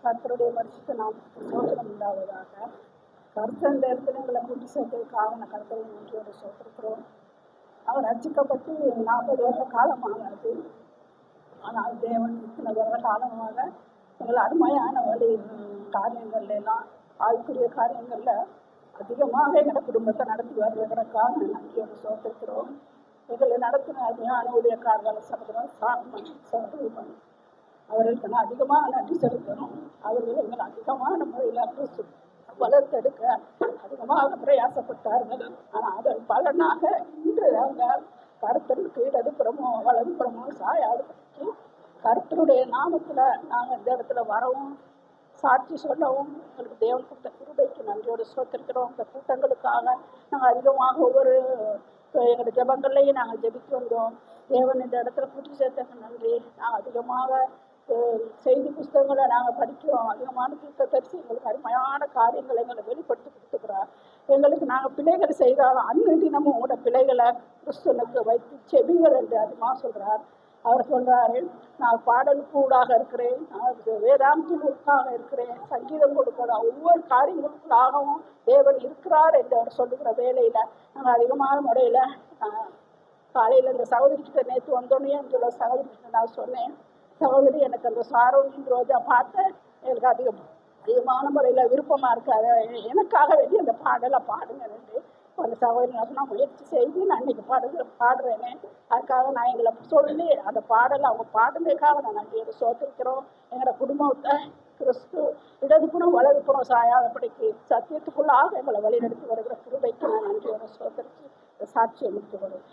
கர்த்தருடைய பரிசுத்த நாமத்துக்கு ஸ்தோத்திரம் உண்டாவதாக. கர்த்தர் இந்த இடத்துல எங்களை கூட்டி சேர்த்ததுக்காக நான் கர்த்தரை நன்றியோடு சொல்லிருக்கிறோம். அவர் ரட்சிக்கப்பட்டு 40 வருட காலமானது. ஆனால் தேவன் இத்தனை வருட காலமாக எங்களை அருமையான வழி காரியங்கள்ல எல்லாம் ஆய்க்குரிய காரியங்கள்ல அதிகமாக எங்களை குடும்பத்தை நடத்தி வருவதற்காக நன்றியோடு சொல்லிருக்கிறோம். எங்களை நடத்தின அருமையான ஊழியக்காரர்கள் சகோதரன் அவர்களுக்கு நான் அதிகமாக நன்றி செலுத்தணும். அவர்கள் எங்களை அதிகமான முறையில் வளர்த்தெடுக்க அதிகமாக பிரயாசப்பட்டார்கள். ஆனால் அதன் பலனாக இன்று அவங்க கருத்தருக்கு இடதுபுறமோ வலதுபுறமோ சாயாதபடிக்கு கர்த்தருடைய நாமத்தில் நாங்கள் இந்த இடத்துல வரவும் சாட்சி சொல்லவும் எங்களுக்கு தேவன் கொடுத்த கிருபைக்கு நன்றியோடு ஸ்தோத்திரிக்கிறோம். இந்த கூட்டங்களுக்காக நாங்கள் அதிகமாக ஒவ்வொரு எங்களுடைய ஜபங்கள்லையும் நாங்கள் ஜெபித்து வந்தோம். தேவன் இந்த இடத்துல கூட்டி சேர்த்தக்கு நன்றி. நாங்கள் அதிகமாக செய்தி புஸ்தகங்களை நாங்கள் படிக்கிறோம். அதிகமான தீர்க்கதரிசி எங்களுக்கு அருமையான காரியங்களை எங்களை வெளிப்படுத்தி கொடுத்துக்கிறார். எங்களுக்கு நாங்கள் பிள்ளைகள் செய்தாலும் அன்னிடமும் உங்களோட பிள்ளைகளை கிறிஸ்துவனுக்கு வைத்து செபிங்கள் என்று அதிகமாக சொல்கிறார். அவர் சொல்கிறாரு, நான் பாடலுக்கூடாக இருக்கிறேன், நான் வேதாந்தூருக்காக இருக்கிறேன், சங்கீதம் கொடுக்கிற ஒவ்வொரு காரியங்களுக்காகவும் தேவன் இருக்கிறார் என்று அவர் சொல்லுகிற வேலையில் நாங்கள் அதிகமான முறையில் காலையில் இந்த சகோதரிக்கிட்ட நேற்று வந்தோடனே சொல்ல சகோதரிக்கிட்ட நான் சொன்னேன், சகோதரி எனக்கு அந்த சாரோனின் ரோஜா பாட்டை எனக்கு அதிகமான முறையில் விருப்பமாக இருக்காது, எனக்காக வேண்டி அந்த பாடலை பாடுங்க என்று அந்த சகோதரி நான் முயற்சி செய்து நான் இன்னைக்கு பாடுறேனே. அதுக்காக நான் எங்களை சொல்லி அந்த பாடலை அவங்க பாடுனதுக்காக நான் நன்றியோடு சோத்திருக்கிறோம். எங்களோட குடும்பத்தை கிறிஸ்து இடதுபுறம் வலதுபுறம் சாயாதபடிக்கு சத்தியத்துக்குள்ளாக எங்களை வழிநடத்தி வருகிற கிருபைக்கு நான் நன்றியோடு சோத்திரிச்சு சாட்சியை முடித்து வருவேன்.